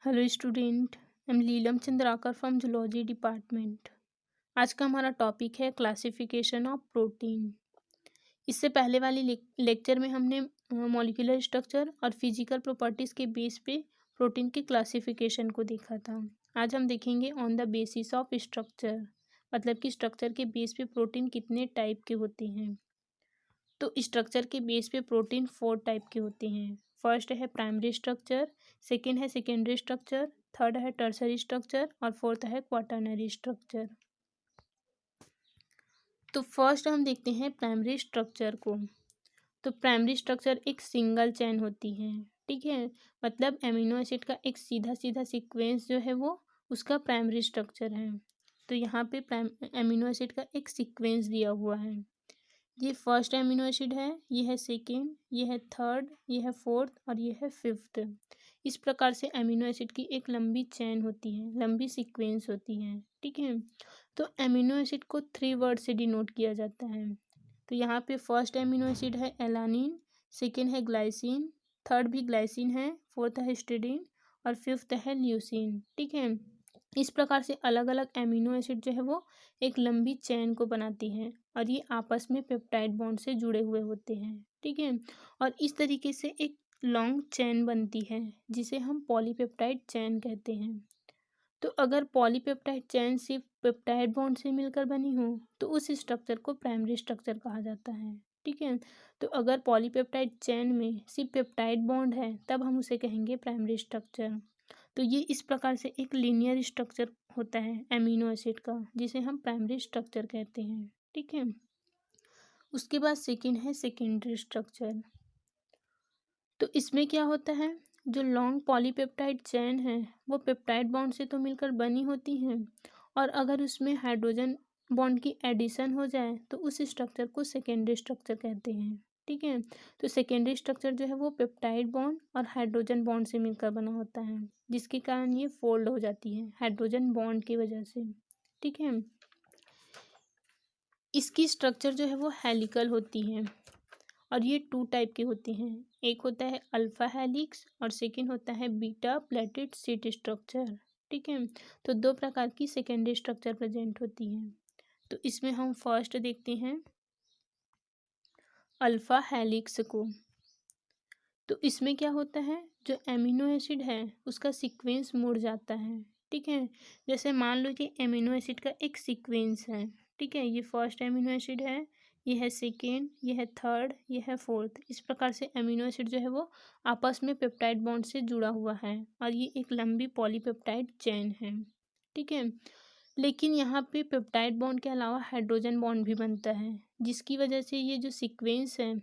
Hello student, I am Leelam Chandrakar from zoology department. आज का हमारा टॉपिक है क्लासिफिकेशन ऑफ प्रोटीन। इससे पहले वाली लेक्चर में हमने मॉलिक्यूलर स्ट्रक्चर और फिजिकल प्रॉपर्टीज़ के बेस पे प्रोटीन के क्लासिफिकेशन को देखा था। आज हम देखेंगे on the basis of structure, मतलब कि स्ट्रक्चर के बेस पे प्रोटीन कितने टाइप के होते हैं। तो स्ट्रक्चर के बेस पे प्रोटीन 4 टाइप के होते हैं। फर्स्ट है प्राइमरी स्ट्रक्चर, सेकंड है सेकेंडरी स्ट्रक्चर, थर्ड है टर्सरी स्ट्रक्चर और फोर्थ है क्वाटरनरी स्ट्रक्चर। तो फर्स्ट हम देखते हैं प्राइमरी स्ट्रक्चर को। तो प्राइमरी स्ट्रक्चर एक सिंगल चेन होती है, ठीक है। मतलब एमिनो एसिड का एक सीधा सीधा सीक्वेंस जो है वो उसका प्राइमरी स्ट्रक्चर है। तो यहाँ पे एमिनो एसिड का एक सीक्वेंस दिया हुआ है। ये फर्स्ट एमिनो एसिड है, ये है सेकेंड, ये है थर्ड, ये है फोर्थ और ये है फिफ्थ। इस प्रकार से एमिनो एसिड की एक लंबी चेन होती है, लंबी सीक्वेंस होती है, ठीक है। तो एमिनो एसिड को 3 वर्ड से डिनोट किया जाता है। तो यहाँ पे फर्स्ट एमिनो एसिड है एलानिन, सेकेंड है ग्लाइसिन, थर्ड भी ग्लाइसिन है, फोर्थ है हिस्टिडीन और फिफ्थ है ल्यूसिन, ठीक है। इस प्रकार से अलग अलग एमिनो एसिड जो है वो एक लंबी चेन को बनाती हैं और ये आपस में पेप्टाइड बॉन्ड से जुड़े हुए होते हैं, ठीक है। और इस तरीके से एक लॉन्ग चेन बनती है जिसे हम पॉलीपेप्टाइड चेन कहते हैं। तो अगर पॉलीपेप्टाइड चेन सिर्फ पेप्टाइड बॉन्ड से मिलकर बनी हो तो उस स्ट्रक्चर को प्राइमरी स्ट्रक्चर कहा जाता है, ठीक है। तो अगर पॉलीपेप्टाइड चेन में सिर्फ पेप्टाइड बॉन्ड है तब हम उसे कहेंगे प्राइमरी स्ट्रक्चर। तो ये इस प्रकार से एक लीनियर स्ट्रक्चर होता है एमिनो एसिड का जिसे हम प्राइमरी स्ट्रक्चर कहते हैं, ठीक है। उसके बाद सेकेंड है सेकेंडरी स्ट्रक्चर। तो इसमें क्या होता है, जो लॉन्ग पॉलीपेप्टाइड चेन है वो पेप्टाइड बॉन्ड से तो मिलकर बनी होती हैं और अगर उसमें हाइड्रोजन बॉन्ड की एडिशन हो जाए तो उस स्ट्रक्चर को सेकेंडरी स्ट्रक्चर कहते हैं, ठीक है। तो सेकेंडरी स्ट्रक्चर जो है वो पेप्टाइड बॉन्ड और हाइड्रोजन बॉन्ड से मिलकर बना होता है जिसके कारण ये फोल्ड हो जाती है हाइड्रोजन बॉन्ड की वजह से, ठीक है। इसकी स्ट्रक्चर जो है वो हेलिकल होती है और ये 2 टाइप के होते हैं। एक होता है अल्फा हेलिक्स और सेकंड होता है बीटा प्लेटेड शीट स्ट्रक्चर, ठीक है। तो 2 प्रकार की सेकेंडरी स्ट्रक्चर प्रेजेंट होती हैं। तो इसमें हम फर्स्ट देखते हैं अल्फा हेलिक्स को। तो इसमें क्या होता है, जो एमिनो एसिड है उसका सीक्वेंस मुड़ जाता है, ठीक है। जैसे मान लो कि एमिनो एसिड का एक सीक्वेंस है, ठीक है। ये फर्स्ट एमिनो एसिड है, ये है सेकेंड, ये है थर्ड, ये है फोर्थ। इस प्रकार से एमिनो एसिड जो है वो आपस में पेप्टाइड बॉन्ड से जुड़ा हुआ है और ये एक लंबी पॉलीपेप्टाइड चेन है, ठीक है। लेकिन यहाँ पे पेप्टाइड बॉन्ड के अलावा हाइड्रोजन बॉन्ड भी बनता है जिसकी वजह से ये जो सीक्वेंस है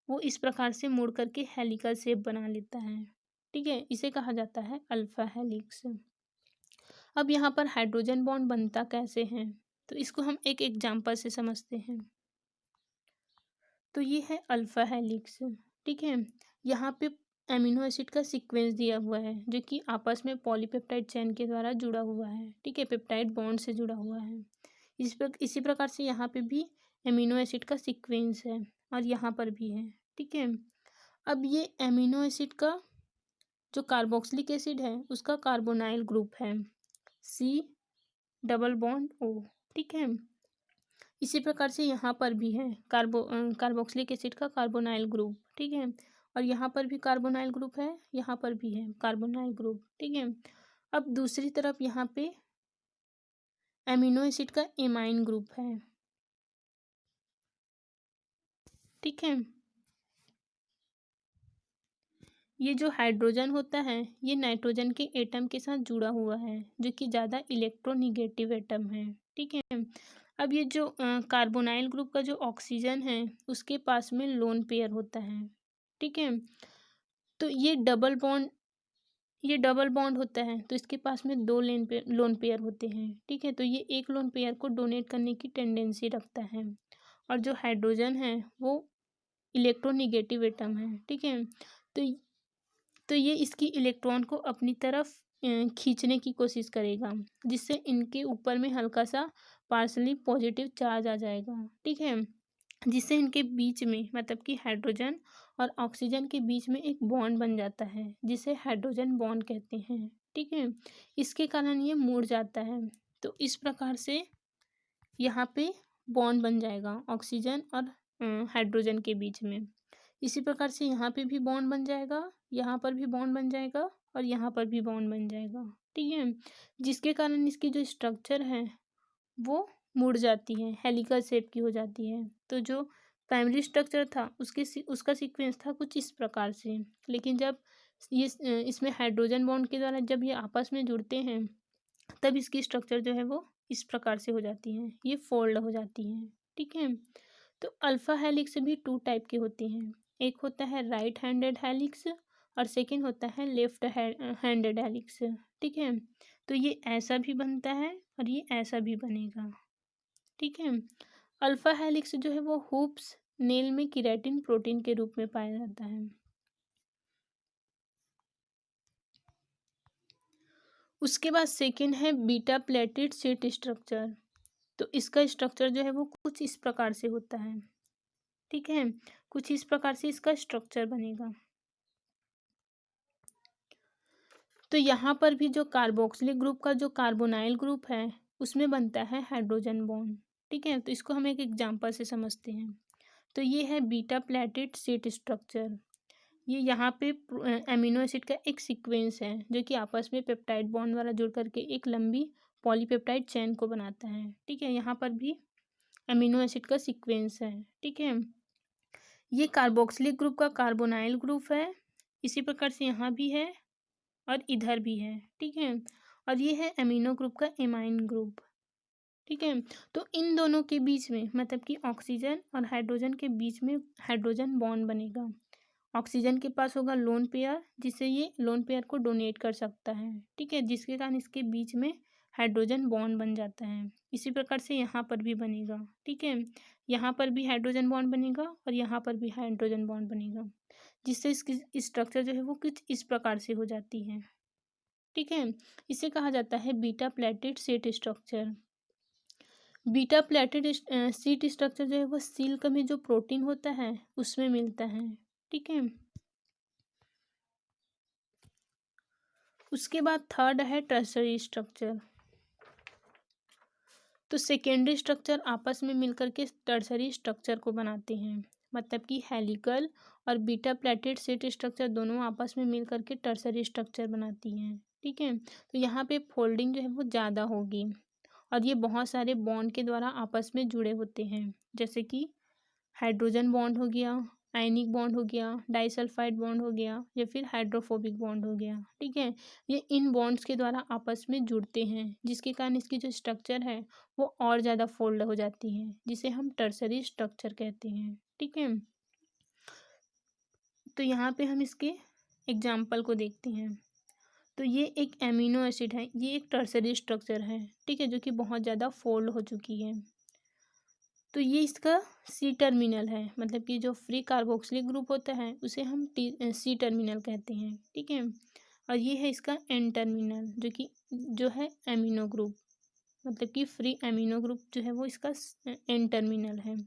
वो इस प्रकार से मुड़ करके हेलिकल शेप बना लेता है, ठीक है। इसे कहा जाता है अल्फा हेलिक्स। अब यहाँ पर हाइड्रोजन बॉन्ड बनता कैसे है, तो इसको हम एक एग्जांपल से समझते हैं। तो ये है अल्फा हेलिक्स, ठीक है। यहाँ पे एमिनो एसिड का सीक्वेंस दिया हुआ है जो कि आपस में पॉलीपेप्टाइड चेन के द्वारा जुड़ा हुआ है, ठीक है। पेप्टाइड बॉन्ड से जुड़ा हुआ है। इसी प्रकार से यहाँ पे भी एमिनो एसिड का सीक्वेंस है और यहाँ पर भी है, ठीक है। अब ये एमिनो एसिड का जो कार्बोक्सिलिक एसिड है उसका कार्बोनाइल ग्रुप है C डबल बॉन्ड O, ठीक है। इसी प्रकार से यहाँ पर भी है कार्बोक्सिलिक एसिड का कार्बोनाइल ग्रुप, ठीक है। और यहाँ पर भी कार्बोनाइल ग्रुप है, यहाँ पर भी है कार्बोनाइल ग्रुप, ठीक है। अब दूसरी तरफ यहाँ पे एमिनो एसिड का एमाइन ग्रुप है, ठीक है। ये जो हाइड्रोजन होता है ये नाइट्रोजन के एटम के साथ जुड़ा हुआ है जो कि ज़्यादा इलेक्ट्रोनिगेटिव एटम है, ठीक है। अब ये जो कार्बोनाइल ग्रुप का जो ऑक्सीजन है उसके पास में लोन पेयर होता है, ठीक है। तो ये डबल बॉन्ड होता है तो इसके पास में 2 लोन पेयर होते हैं, ठीक है। तो ये एक लोन पेयर को डोनेट करने की टेंडेंसी रखता है और जो हाइड्रोजन है वो इलेक्ट्रोनिगेटिव एटम है, ठीक है। तो ये इसकी इलेक्ट्रॉन को अपनी तरफ खींचने की कोशिश करेगा जिससे इनके ऊपर में हल्का सा पार्शली पॉजिटिव चार्ज आ जाएगा, ठीक है। जिससे इनके बीच में मतलब कि हाइड्रोजन और ऑक्सीजन के बीच में एक बॉन्ड बन जाता है जिसे हाइड्रोजन बॉन्ड कहते हैं। ठीक है, इसके कारण ये मुड़ जाता है। तो इस प्रकार से यहाँ पे बॉन्ड बन जाएगा ऑक्सीजन और हाइड्रोजन के बीच में। इसी प्रकार से यहाँ पे भी बॉन्ड बन जाएगा, यहाँ पर भी बॉन्ड बन जाएगा और यहाँ पर भी बॉन्ड बन जाएगा। ठीक है, जिसके कारण इसकी जो स्ट्रक्चर है वो मुड़ जाती है, हेलिकल शेप की हो जाती है। तो जो प्राइमरी स्ट्रक्चर था उसका सीक्वेंस था कुछ इस प्रकार से, लेकिन जब ये इसमें हाइड्रोजन बॉन्ड के द्वारा जब ये आपस में जुड़ते हैं तब इसकी स्ट्रक्चर जो है वो इस प्रकार से हो जाती है, ये फोल्ड हो जाती है। ठीक है, तो अल्फा हेलिक्स भी 2 टाइप के होते हैं। एक होता है राइट हैंडेड हेलिक्स और सेकंड होता है लेफ्ट हैंडेड हेलिक्स। ठीक है, तो ये ऐसा भी बनता है और ये ऐसा भी बनेगा। ठीक है, अल्फा हेलिक्स जो है वो हुप्स नेल में केराटिन प्रोटीन के रूप में पाया जाता है। उसके बाद सेकंड है बीटा प्लेटेड शीट स्ट्रक्चर। तो इसका स्ट्रक्चर जो है वो कुछ इस प्रकार से होता है। ठीक है, कुछ इस प्रकार से इसका स्ट्रक्चर बनेगा। तो यहाँ पर भी जो कार्बोक्सिलिक ग्रुप का जो कार्बोनाइल ग्रुप है उसमें बनता है हाइड्रोजन बॉन्ड। ठीक है, तो इसको हम एक एग्जांपल से समझते हैं। तो ये है बीटा प्लेटेड शीट स्ट्रक्चर। ये यहाँ पे एमिनो एसिड का एक सीक्वेंस है जो कि आपस में पेप्टाइड बॉन्ड द्वारा जुड़ करके एक लंबी पॉलीपेप्टाइड चेन को बनाता है। ठीक है, यहाँ पर भी एमिनो एसिड का सीक्वेंस है। ठीक है, ये कार्बोक्सिलिक ग्रुप का कार्बोनाइल ग्रुप है, इसी प्रकार से यहाँ भी है और इधर भी है। ठीक है, और ये है एमिनो ग्रुप का एमाइन ग्रुप। ठीक है, तो इन दोनों के बीच में मतलब कि ऑक्सीजन और हाइड्रोजन के बीच में हाइड्रोजन बॉन्ड बनेगा। ऑक्सीजन के पास होगा लोन पेयर जिससे ये लोन पेयर को डोनेट कर सकता है। ठीक है, जिसके कारण इसके बीच में हाइड्रोजन बॉन्ड बन जाता है। इसी प्रकार से यहाँ पर भी बनेगा। ठीक है, यहाँ पर भी हाइड्रोजन बॉन्ड बनेगा और यहाँ पर भी हाइड्रोजन बॉन्ड बनेगा, जिससे इसकी स्ट्रक्चर जो है वो कुछ इस प्रकार से हो जाती है। ठीक है, इसे कहा जाता है beta pleated sheet structure. Beta pleated sheet structure जो है वो सिल्क में जो प्रोटीन होता है उसमें मिलता है। ठीक है, उसके बाद थर्ड है टर्सरी स्ट्रक्चर। तो सेकेंडरी स्ट्रक्चर आपस में मिलकर के टर्सरी स्ट्रक्चर को बनाते हैं, मतलब कि हेलिकल और बीटा प्लेटेड शीट स्ट्रक्चर दोनों आपस में मिलकर के टर्सरी स्ट्रक्चर बनाती हैं। ठीक है, तो यहाँ पे फोल्डिंग जो है वो ज़्यादा होगी और ये बहुत सारे बॉन्ड के द्वारा आपस में जुड़े होते हैं, जैसे कि हाइड्रोजन बॉन्ड हो गया, आयनिक बॉन्ड हो गया, डाइसल्फाइड बॉन्ड हो गया या फिर हाइड्रोफोबिक बॉन्ड हो गया। ठीक है, ये इन बॉन्ड्स के द्वारा आपस में जुड़ते हैं जिसके कारण इसकी जो स्ट्रक्चर है वो और ज़्यादा फोल्ड हो जाती है, जिसे हम टर्सरी स्ट्रक्चर कहते हैं। ठीक है, तो यहाँ पे हम इसके एग्जाम्पल को देखते हैं। तो ये एक एमिनो एसिड है, ये एक टर्सरी स्ट्रक्चर है। ठीक है, जो कि बहुत ज़्यादा फोल्ड हो चुकी है। तो ये इसका सी टर्मिनल है, मतलब कि जो फ्री कार्बोक्सिलिक ग्रुप होता है उसे हम सी टर्मिनल कहते हैं। ठीक है, और ये है इसका एन टर्मिनल जो है एमिनो ग्रुप, मतलब कि फ्री एमिनो ग्रुप जो है वो इसका एन टर्मिनल है।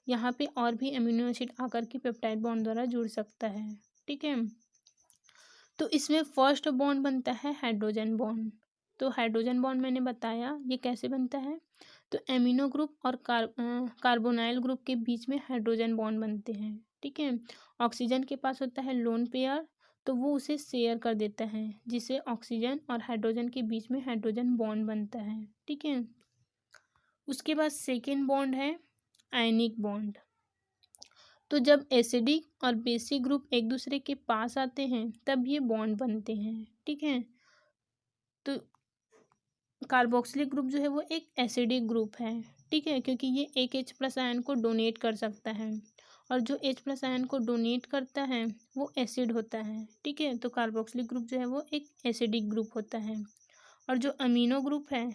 यहाँ पे और भी एमिनो एसिड आकर के पेप्टाइड बॉन्ड द्वारा जुड़ सकता है। ठीक है, तो इसमें फर्स्ट बॉन्ड बनता है हाइड्रोजन बॉन्ड। तो हाइड्रोजन बॉन्ड मैंने बताया ये कैसे बनता है। तो एमिनो ग्रुप और कार्बोनाइल ग्रुप के बीच में हाइड्रोजन बॉन्ड बनते हैं। ठीक है, ऑक्सीजन के पास होता है लोन पेयर, तो वो उसे शेयर कर देता है जिससे ऑक्सीजन और हाइड्रोजन के बीच में हाइड्रोजन बॉन्ड बनता है। ठीक है, उसके बाद सेकेंड बॉन्ड है आयनिक बॉन्ड। तो जब एसिडिक और बेसिक ग्रुप एक दूसरे के पास आते हैं तब ये बॉन्ड बनते हैं। ठीक है, तो कार्बोक्सिलिक ग्रुप जो है वो एक एसिडिक ग्रुप है। ठीक है, क्योंकि ये एक H+ आयन को डोनेट कर सकता है और जो H+ आयन को डोनेट करता है वो एसिड होता है। ठीक है, तो कार्बोक्सिलिक ग्रुप जो है वो एक एसिडिक ग्रुप होता है और जो अमीनो ग्रुप है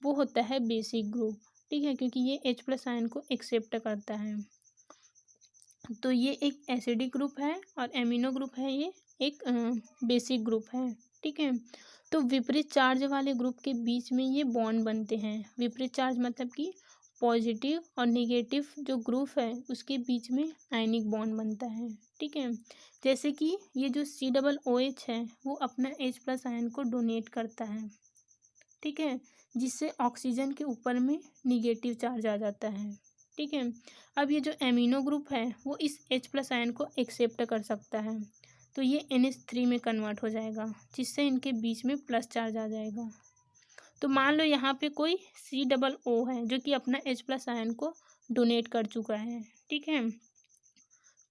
वो होता है बेसिक ग्रुप। ठीक है, क्योंकि ये H+ आयन को एक्सेप्ट करता है। तो ये एक एसिडिक ग्रुप है और एमिनो ग्रुप है ये एक बेसिक ग्रुप है। ठीक है, तो विपरीत चार्ज वाले ग्रुप के बीच में ये बॉन्ड बनते हैं। विपरीत चार्ज मतलब कि पॉजिटिव और नेगेटिव जो ग्रुप है उसके बीच में आयनिक बॉन्ड बनता है। ठीक है, जैसे कि ये जो COOH है वो अपना H+ आयन को डोनेट करता है। ठीक है, जिससे ऑक्सीजन के ऊपर में निगेटिव चार्ज आ जाता है। ठीक है, अब ये जो एमिनो ग्रुप है वो इस H+ आयन को एक्सेप्ट कर सकता है, तो ये NH3 में कन्वर्ट हो जाएगा, जिससे इनके बीच में प्लस चार्ज आ जाएगा। तो मान लो यहाँ पे कोई COO है जो कि अपना H+ आयन को डोनेट कर चुका है। ठीक है,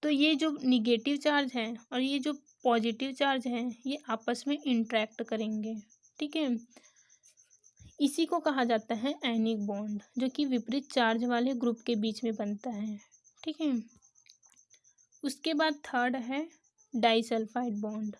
तो ये जो निगेटिव चार्ज है और ये जो पॉजिटिव चार्ज है ये आपस में इंटरेक्ट करेंगे। ठीक है, इसी को कहा जाता है आयनिक बॉन्ड, जो कि विपरीत चार्ज वाले ग्रुप के बीच में बनता है। ठीक है, उसके बाद थर्ड है डाइसल्फाइड बॉन्ड।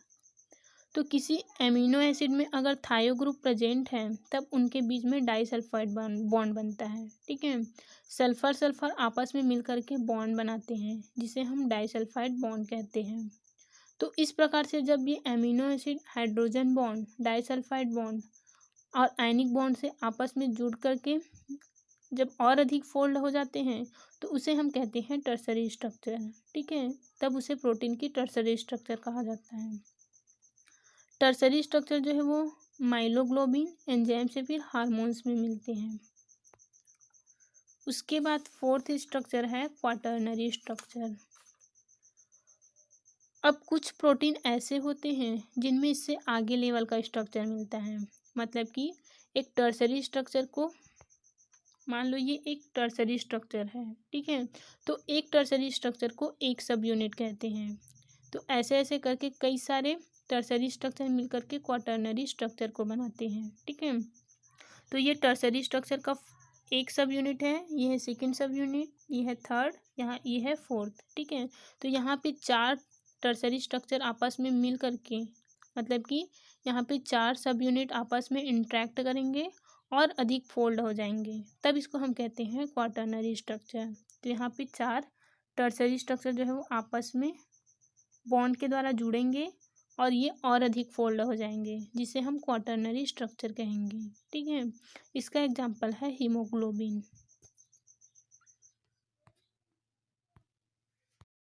तो किसी एमिनो एसिड में अगर थायो ग्रुप प्रेजेंट है तब उनके बीच में डाइसल्फाइड बॉन्ड बनता है। ठीक है, सल्फर सल्फर आपस में मिलकर के बॉन्ड बनाते हैं जिसे हम डाइसल्फाइड बॉन्ड कहते हैं। तो इस प्रकार से जब ये amino acid hydrogen bond, disulphide bond और आयनिक बॉन्ड से आपस में जुड़ करके जब और अधिक फोल्ड हो जाते हैं तो उसे हम कहते हैं टर्सरी स्ट्रक्चर। ठीक है, तब उसे प्रोटीन की टर्सरी स्ट्रक्चर कहा जाता है। टर्सरी स्ट्रक्चर जो है वो माइलोग्लोबिन एंजाइम से फिर हार्मोन्स में मिलते हैं। उसके बाद फोर्थ स्ट्रक्चर है क्वाटर्नरी स्ट्रक्चर। अब कुछ प्रोटीन ऐसे होते हैं जिनमें इससे आगे लेवल का स्ट्रक्चर मिलता है, मतलब कि एक टर्सरी स्ट्रक्चर को मान लो ये एक टर्सरी स्ट्रक्चर है। ठीक है, तो एक टर्सरी स्ट्रक्चर को एक सब यूनिट कहते हैं। तो ऐसे ऐसे करके कई सारे टर्सरी स्ट्रक्चर मिलकर के क्वाटर्नरी स्ट्रक्चर को बनाते हैं। ठीक है, तो ये टर्सरी स्ट्रक्चर का एक सब यूनिट है, ये है सेकेंड सब यूनिट, ये है थर्ड, यहाँ ये है फोर्थ। ठीक है, तो यहाँ पे 4 टर्सरी स्ट्रक्चर आपस में मिल करके, मतलब कि यहाँ पे 4 सब यूनिट आपस में इंटरेक्ट करेंगे और अधिक फोल्ड हो जाएंगे, तब इसको हम कहते हैं क्वाटर्नरी स्ट्रक्चर। तो यहाँ पे 4 टर्सरी स्ट्रक्चर जो है वो आपस में बॉन्ड के द्वारा जुड़ेंगे और ये और अधिक फोल्ड हो जाएंगे, जिसे हम क्वाटर्नरी स्ट्रक्चर कहेंगे। ठीक है, इसका एग्जाम्पल है हीमोग्लोबिन।